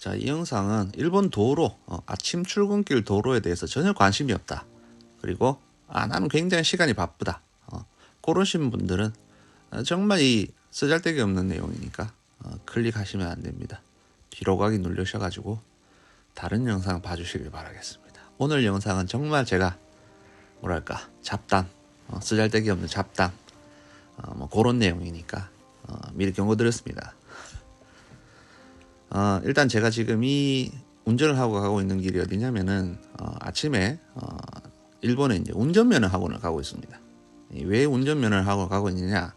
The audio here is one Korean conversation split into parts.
자, 이 영상은 일본 도로, 아침 출근길 도로에 대해서 전혀 관심이 없다. 그리고 나는 굉장히 시간이 바쁘다. 그러신 분들은 정말 이 쓰잘데기 없는 내용이니까 클릭하시면 안 됩니다. 뒤로 가기 누르셔가지고 다른 영상 봐주시길 바라겠습니다. 오늘 영상은 정말 제가 뭐랄까 잡담, 쓰잘데기 없는 잡담, 뭐 그런 내용이니까 미리 경고드렸습니다. 일단 제가 지금 이 운전을 하고 가고 있는 길이 어디냐면은 아침에 일본에 이제 운전면허 학원을 가고 있습니다. 왜 운전면허를 하고 가고 있느냐?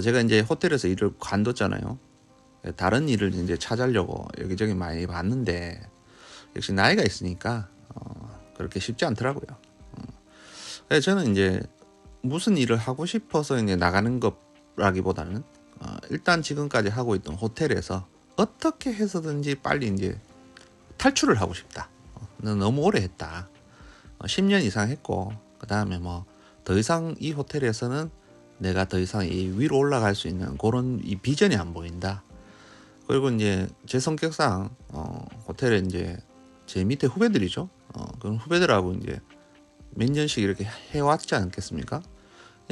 제가 이제 호텔에서 일을 관뒀잖아요. 다른 일을 이제 찾으려고 여기저기 많이 봤는데 역시 나이가 있으니까 그렇게 쉽지 않더라고요. 그래서 저는 이제 무슨 일을 하고 싶어서 이제 나가는 것라기보다는 일단 지금까지 하고 있던 호텔에서 어떻게 해서든지 빨리 이제 탈출을 하고 싶다. 너무 오래 했다. 10년 이상 했고, 그 다음에 뭐 더 이상 이 호텔에서는 내가 더 이상 이 위로 올라갈 수 있는 그런 이 비전이 안 보인다. 그리고 이제 제 성격상 호텔에 이제 제 밑에 후배들이죠. 그런 후배들하고 이제 몇 년씩 이렇게 해왔지 않겠습니까?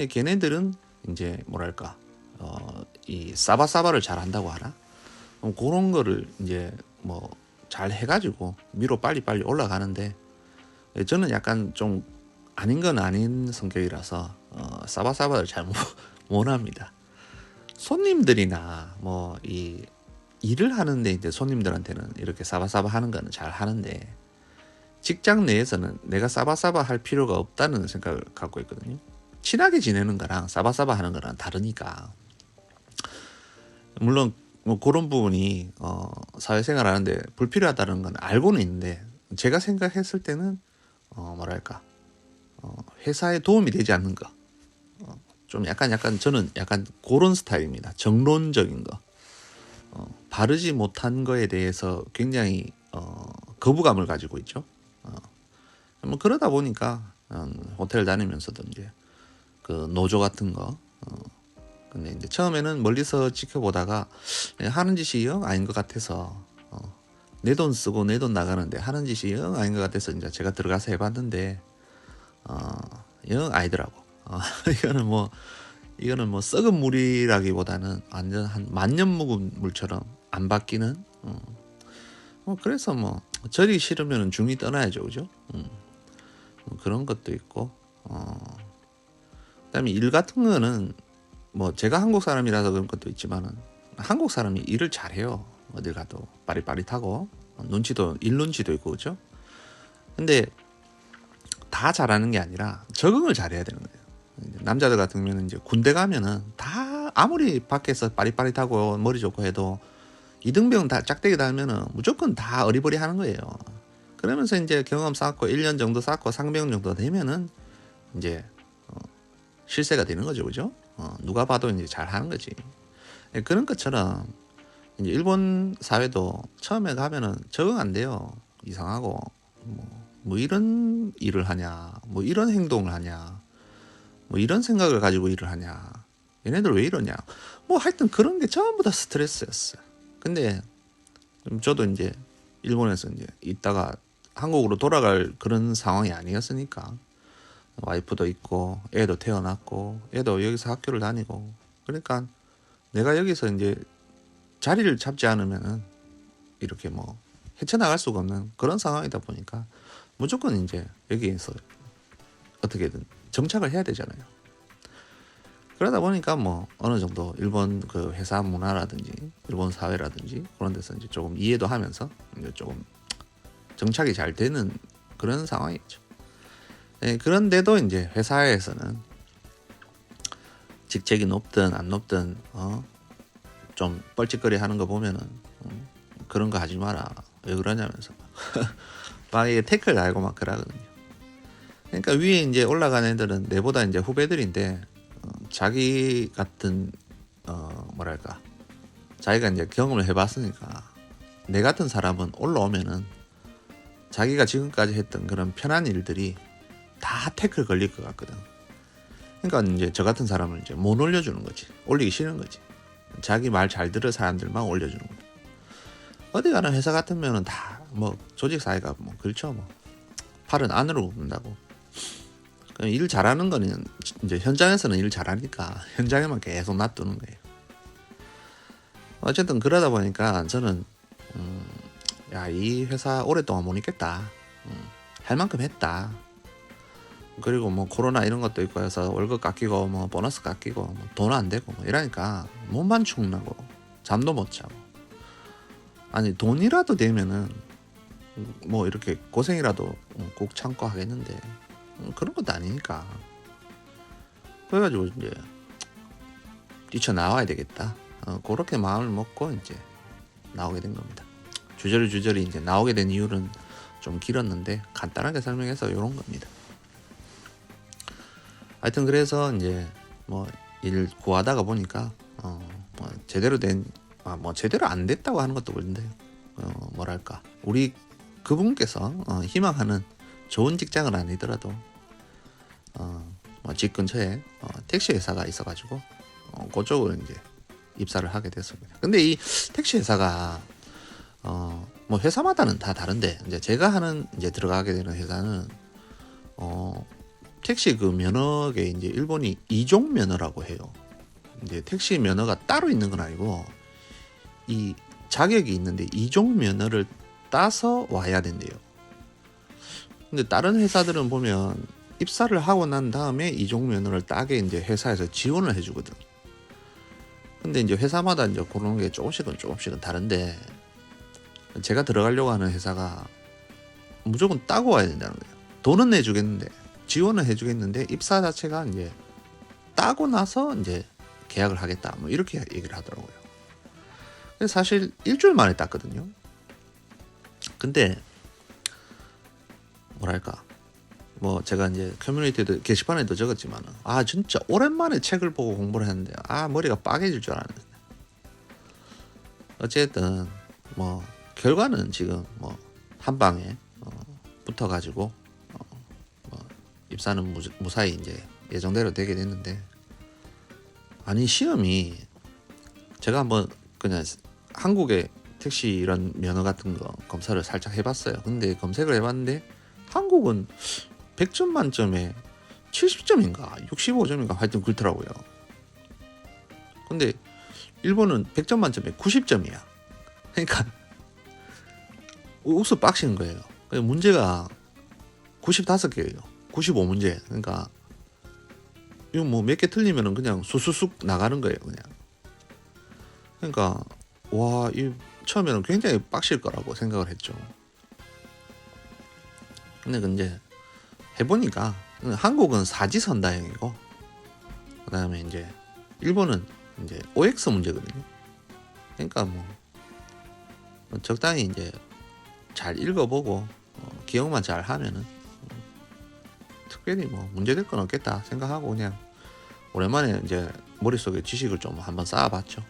걔네들은 이제 뭐랄까 이 사바사바를 잘 한다고 하나? 그런 거를 이제 뭐 잘 해가지고 위로 빨리빨리 올라가는데 저는 약간 좀 아닌 건 아닌 성격이라서 사바사바를 잘 못합니다. 손님들이나 뭐 이 일을 하는데 이제 손님들한테는 이렇게 사바사바 하는 거는 잘 하는데 직장 내에서는 내가 사바사바 할 필요가 없다는 생각을 갖고 있거든요. 친하게 지내는 거랑 사바사바 하는 거랑 다르니까. 물론 뭐 그런 부분이 사회생활 하는데 불필요하다는 건 알고는 있는데 제가 생각했을 때는 뭐랄까 회사에 도움이 되지 않는 거. 좀 약간 저는 약간 그런 스타일입니다. 정론적인 거. 바르지 못한 거에 대해서 굉장히 거부감을 가지고 있죠. 뭐 그러다 보니까 호텔 다니면서도 이제 그 노조 같은 거 근데 이제 처음에는 멀리서 지켜보다가 하는 짓이 영 아닌 것 같아서 내 돈 쓰고 내 돈 나가는데 하는 짓이 영 아닌 것 같아서 이제 제가 들어가서 해봤는데 영 아니더라고. 이거는 뭐 썩은 물이라기보다는 완전 한 만년 묵은 물처럼 안 바뀌는. 그래서 뭐 절이 싫으면 중이 떠나야죠, 그죠? 뭐 그런 것도 있고. 그다음에 일 같은 거는 뭐 제가 한국 사람이라서 그런 것도 있지만은 한국 사람이 일을 잘해요. 어딜 가도 빠릿빠릿하고 일 눈치도 있고 그죠? 근데 다 잘하는 게 아니라 적응을 잘해야 되는 거예요. 남자들 같은 경우는 이제 군대 가면은 다 아무리 밖에서 빠릿빠릿하고 머리 좋고 해도 이등병 다 짝대기 달면은 무조건 다 어리버리 하는 거예요. 그러면서 이제 경험 쌓고 1년 정도 쌓고 상병 정도 되면은 이제 실세가 되는 거죠, 그죠? 누가 봐도 이제 잘 하는 거지. 그런 것처럼 이제 일본 사회도 처음에 가면은 적응 안 돼요. 이상하고 뭐 이런 일을 하냐, 뭐 이런 행동을 하냐, 뭐 이런 생각을 가지고 일을 하냐, 얘네들 왜 이러냐, 뭐 하여튼 그런 게 전부 다 스트레스였어요. 근데 저도 이제 일본에서 이제 있다가 한국으로 돌아갈 그런 상황이 아니었으니까 와이프도 있고 애도 태어났고 애도 여기서 학교를 다니고 그러니까 내가 여기서 이제 자리를 잡지 않으면은 이렇게 뭐 헤쳐나갈 수가 없는 그런 상황이다 보니까 무조건 이제 여기에서 어떻게든 정착을 해야 되잖아요. 그러다 보니까 뭐 어느 정도 일본 그 회사 문화라든지 일본 사회라든지 그런 데서 이제 조금 이해도 하면서 이제 조금 정착이 잘 되는 그런 상황이죠. 네, 그런데도 이제 회사에서는 직책이 높든 안 높든 좀 뻘짓거리 하는 거 보면은 그런 거 하지 마라 왜 그러냐면서 막 이게 태클 달고 막 그러거든요. 그러니까 위에 이제 올라가는 애들은 내보다 이제 후배들인데 자기 같은 뭐랄까 자기가 이제 경험을 해봤으니까 내 같은 사람은 올라오면은 자기가 지금까지 했던 그런 편한 일들이 다 태클 걸릴 것 같거든. 그러니까 이제 저 같은 사람을 이제 못 올려주는 거지. 올리기 싫은 거지. 자기 말 잘 들을 사람들만 올려주는 거야. 어디 가는 회사 같으면은 다 뭐 조직 사회가 뭐 그렇죠. 뭐 팔은 안으로 굽는다고. 일 잘하는 거는 이제 현장에서는 일 잘하니까 현장에만 계속 놔두는 거예요. 어쨌든 그러다 보니까 저는 야, 이 회사 오랫동안 못 있겠다. 할 만큼 했다. 그리고 뭐 코로나 이런 것도 있고 해서 월급 깎이고 뭐 보너스 깎이고 뭐 돈 안 되고 뭐 이러니까 몸만 축나고 잠도 못 자고. 아니 돈이라도 되면은 뭐 이렇게 고생이라도 꼭 참고 하겠는데 그런 것도 아니니까. 그래가지고 이제 뛰쳐나와야 되겠다. 그렇게 마음을 먹고 이제 나오게 된 겁니다. 주저리 이제 나오게 된 이유는 좀 길었는데 간단하게 설명해서 이런 겁니다. 하여튼 그래서 이제 뭐 일 구하다가 보니까 뭐 제대로 된 뭐 제대로 안 됐다고 하는 것도 그런데 뭐랄까 우리 그분께서 희망하는 좋은 직장은 아니더라도 뭐 집 근처에 택시 회사가 있어가지고 그쪽으로 이제 입사를 하게 됐습니다. 근데 이 택시 회사가 뭐 회사마다는 다 다른데 이제 제가 하는 이제 들어가게 되는 회사는 택시 그 면허에 이제 일본이 이종 면허라고 해요. 이제 택시 면허가 따로 있는 건 아니고 이 자격이 있는데 이종 면허를 따서 와야 된대요. 근데 다른 회사들은 보면 입사를 하고 난 다음에 이종 면허를 따게 이제 회사에서 지원을 해주거든. 근데 이제 회사마다 이제 그런 게 조금씩은 다른데 제가 들어가려고 하는 회사가 무조건 따고 와야 된다는 거예요. 돈은 내주겠는데 지원을 해주겠는데 입사 자체가 이제 따고 나서 이제 계약을 하겠다 뭐 이렇게 얘기를 하더라고요. 그래서 사실 일주일 만에 땄거든요. 근데 뭐랄까 뭐 제가 이제 커뮤니티도 게시판에도 적었지만 진짜 오랜만에 책을 보고 공부를 했는데 머리가 빠개질 줄 알았는데 어쨌든 뭐 결과는 지금 뭐 한 방에 붙어가지고 뭐 입사는 무사히 이제 예정대로 되게 됐는데 아니 시험이 제가 한번 그냥 한국의 택시 이런 면허 같은 거 검사를 살짝 해봤어요. 근데 검색을 해봤는데 한국은 100점 만점에 70점인가 65점인가 하여튼 그렇더라고요. 근데 일본은 100점 만점에 90점이야. 그러니까 웃어 빡치는 거예요. 문제가 95개예요. 95문제. 그러니까 이거 뭐 몇 개 틀리면은 그냥 수수쑥 나가는 거예요, 그냥. 그러니까 이 처음에는 굉장히 빡칠 거라고 생각을 했죠. 근데 이제 해보니까 한국은 사지선다형이고 그다음에 이제 일본은 이제 OX 문제거든요. 그러니까 뭐 적당히 이제 잘 읽어보고 기억만 잘 하면은 특별히 뭐 문제될 건 없겠다 생각하고 그냥 오랜만에 이제 머릿속에 지식을 좀 한번 쌓아봤죠.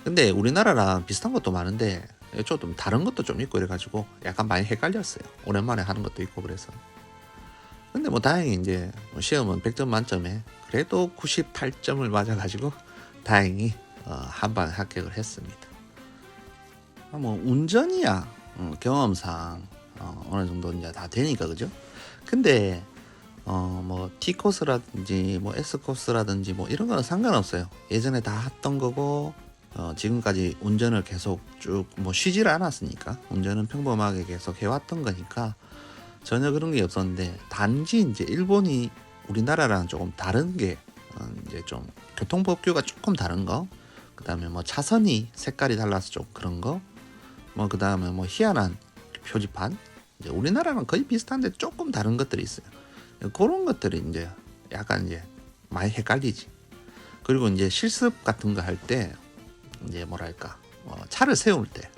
근데 우리나라랑 비슷한 것도 많은데 좀 다른 것도 좀 있고 이래가지고 약간 많이 헷갈렸어요. 오랜만에 하는 것도 있고 그래서. 근데 뭐 다행히 이제 시험은 100점 만점에 그래도 98점을 맞아가지고 다행히 한방 합격을 했습니다. 뭐 운전이야 경험상 어느 정도 이제 다 되니까 그죠? 근데 뭐 T코스라든지 뭐 S코스라든지 뭐 이런 거는 상관없어요. 예전에 다 했던 거고 지금까지 운전을 계속 쭉 뭐 쉬질 않았으니까 운전은 평범하게 계속 해왔던 거니까 전혀 그런 게 없었는데 단지 이제 일본이 우리나라랑 조금 다른 게 이제 좀 교통법규가 조금 다른 거, 그 다음에 뭐 차선이 색깔이 달라서 좀 그런 거, 뭐 그 다음에 뭐 희한한 표지판, 이제 우리나라랑 거의 비슷한데 조금 다른 것들이 있어요. 그런 것들이 이제 약간 이제 많이 헷갈리지. 그리고 이제 실습 같은 거 할 때 이제 뭐랄까 차를 세울 때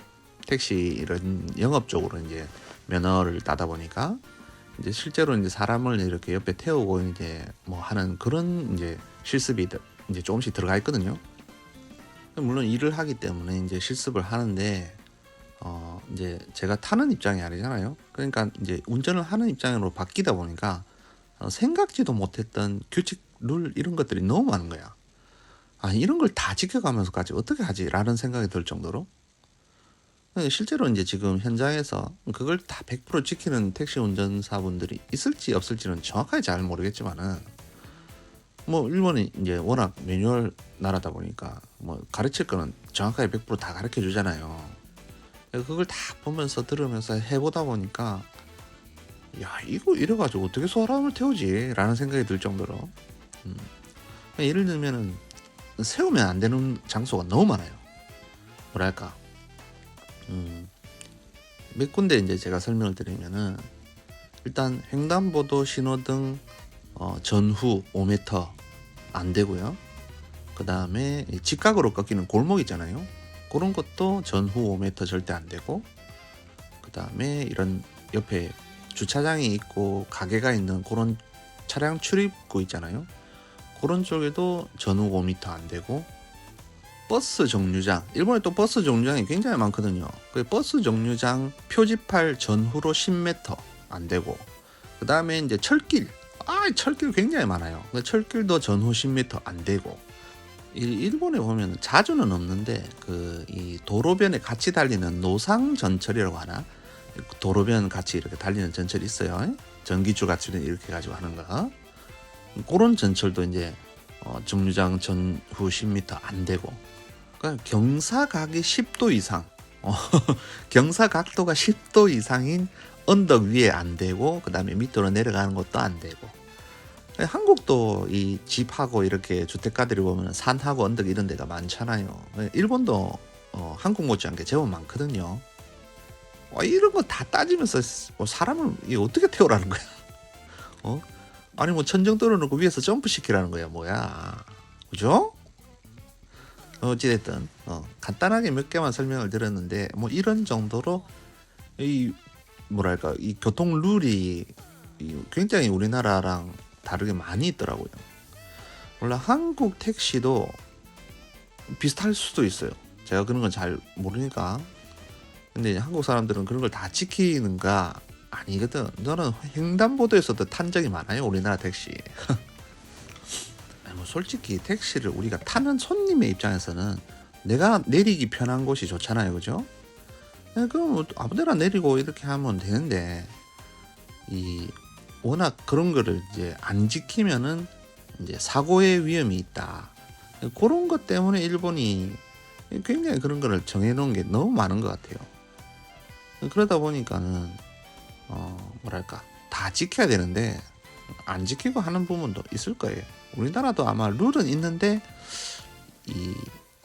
택시 이런 영업적으로 이제 면허를 따다 보니까 이제 실제로 이제 사람을 이렇게 옆에 태우고 이제 뭐 하는 그런 이제 실습이 이제 조금씩 들어가 있거든요. 물론 일을 하기 때문에 이제 실습을 하는데 이제 제가 타는 입장이 아니잖아요. 그러니까 이제 운전을 하는 입장으로 바뀌다 보니까 생각지도 못했던 규칙, 룰 이런 것들이 너무 많은 거야. 이런 걸 다 지켜가면서까지 어떻게 하지? 라는 생각이 들 정도로. 실제로 이제 지금 현장에서 그걸 다 100% 지키는 택시 운전사분들이 있을지 없을지는 정확하게 잘 모르겠지만은 뭐 일본이 이제 워낙 매뉴얼 나라다 보니까 뭐 가르칠 거는 정확하게 100%다 가르쳐 주잖아요. 그걸 다 보면서 들으면서 해보다 보니까 야 이거 이래가지고 어떻게 사람을 태우지? 라는 생각이 들 정도로 예를 들면은 세우면 안 되는 장소가 너무 많아요. 뭐랄까 몇 군데 이제 제가 설명을 드리면은 일단 횡단보도 신호등 전후 5m 안 되고요. 그 다음에 직각으로 꺾이는 골목 있잖아요. 그런 것도 전후 5m 절대 안 되고, 그 다음에 이런 옆에 주차장이 있고 가게가 있는 그런 차량 출입구 있잖아요. 그런 쪽에도 전후 5m 안 되고, 버스 정류장, 일본에 또 버스 정류장이 굉장히 많거든요. 그 버스 정류장 표지판 전후로 10m 안 되고, 그 다음에 이제 철길, 철길 굉장히 많아요. 철길도 전후 10m 안 되고, 일본에 보면 자주는 없는데 이 도로변에 같이 달리는 노상 전철이라고 하나, 도로변 같이 이렇게 달리는 전철이 있어요. 전기줄 같이 이렇게 가지고 하는 거. 그런 전철도 이제 정류장 전후 10m 안 되고, 그러니까 경사각이 10도 이상, 경사각도가 10도 이상인 언덕 위에 안 되고, 그 다음에 밑으로 내려가는 것도 안 되고. 한국도 이 집하고 이렇게 주택가들이 보면 산하고 언덕 이런 데가 많잖아요. 일본도 한국 못지않게 제법 많거든요. 이런 거 다 따지면서 사람을 어떻게 태우라는 거야? 아니 뭐 천정 떨어놓고 위에서 점프 시키라는 거야 뭐야? 그죠? 어찌됐든 간단하게 몇 개만 설명을 드렸는데 뭐 이런 정도로 이 뭐랄까 이 교통 룰이 굉장히 우리나라랑 다르게 많이 있더라고요. 물론 한국 택시도 비슷할 수도 있어요. 제가 그런 건 잘 모르니까. 근데 이제 한국 사람들은 그런 걸 다 지키는가 아니거든. 저는 횡단보도에서도 탄 적이 많아요. 우리나라 택시. 뭐 솔직히 택시를 우리가 타는 손님의 입장에서는 내가 내리기 편한 곳이 좋잖아요. 그죠? 그럼 뭐 아무데나 내리고 이렇게 하면 되는데 워낙 그런 거를 이제 안 지키면은 이제 사고의 위험이 있다. 그런 것 때문에 일본이 굉장히 그런 거를 정해놓은 게 너무 많은 것 같아요. 그러다 보니까는 뭐랄까 다 지켜야 되는데 안 지키고 하는 부분도 있을 거예요. 우리나라도 아마 룰은 있는데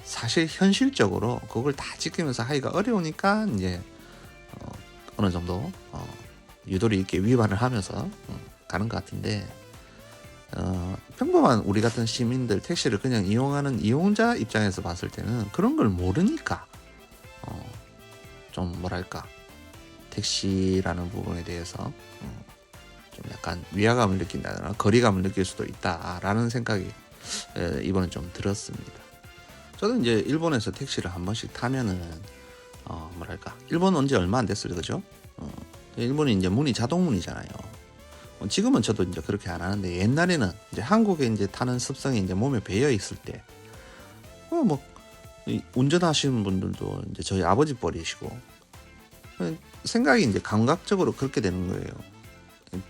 사실 현실적으로 그걸 다 지키면서 하기가 어려우니까 이제 어느 정도 유도리 있게 위반을 하면서 가는 것 같은데 평범한 우리 같은 시민들 택시를 그냥 이용하는 이용자 입장에서 봤을 때는 그런 걸 모르니까 좀 뭐랄까 택시라는 부분에 대해서 좀 약간 위화감을 느낀다거나 거리감을 느낄 수도 있다라는 생각이 이번에 좀 들었습니다. 저도 이제 일본에서 택시를 한 번씩 타면은 뭐랄까 일본 온 지 얼마 안 됐어요, 그죠? 일본이 이제 문이 자동문이잖아요. 지금은 저도 이제 그렇게 안 하는데 옛날에는 이제 한국에 이제 타는 습성이 이제 몸에 배어 있을 때, 뭐 운전하시는 분들도 이제 저희 아버지 뻘이시고 생각이 이제 감각적으로 그렇게 되는 거예요.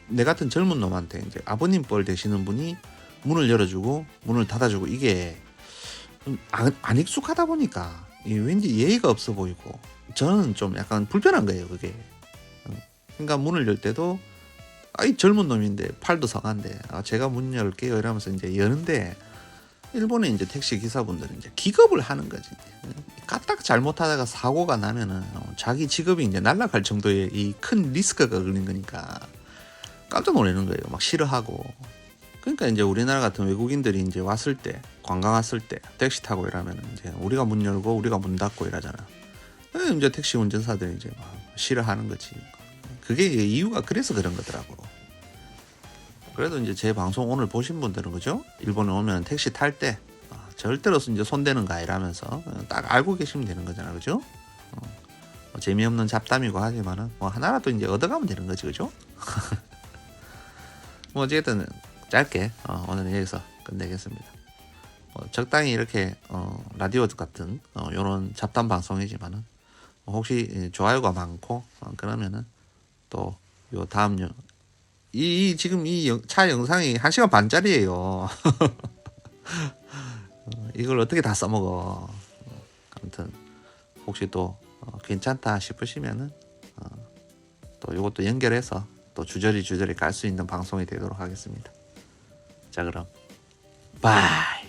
내 같은 젊은 놈한테 이제 아버님 뻘 되시는 분이 문을 열어주고 문을 닫아주고 이게 안 익숙하다 보니까 왠지 예의가 없어 보이고 저는 좀 약간 불편한 거예요, 그게. 그러니까 문을 열 때도 이 젊은 놈인데 팔도 성한데 제가 문 열게요 이러면서 이제 여는데 일본의 이제 택시 기사분들은 이제 기겁을 하는 거지. 까딱 잘못하다가 사고가 나면은 자기 직업이 이제 날아갈 정도의 이 큰 리스크가 걸린 거니까 깜짝 놀라는 거예요. 막 싫어하고. 그러니까 이제 우리나라 같은 외국인들이 이제 왔을 때 관광 왔을 때 택시 타고 이러면 이제 우리가 문 열고 우리가 문 닫고 이러잖아. 이제 택시 운전사들이 이제 막 싫어하는 거지. 그게 이유가 그래서 그런 거더라고. 그래도 이제 제 방송 오늘 보신 분들은 그죠? 일본에 오면 택시 탈 때 절대로 이제 손대는 거 아니라면서 딱 알고 계시면 되는 거잖아, 그죠? 뭐 재미없는 잡담이고 하지만은 뭐 하나라도 이제 얻어가면 되는 거지, 그죠? 뭐 어쨌든 짧게 오늘은 여기서 끝내겠습니다. 적당히 이렇게 라디오 같은 이런 잡담 방송이지만은 혹시 좋아요가 많고 그러면은 또 요 다음 이 지금 이 차 영상이 1시간 반짜리예요. 이걸 어떻게 다 써먹어. 아무튼 혹시 또 괜찮다 싶으시면은 또 요것도 연결해서 또 주저리 깔 수 있는 방송이 되도록 하겠습니다. 자, 그럼 바이.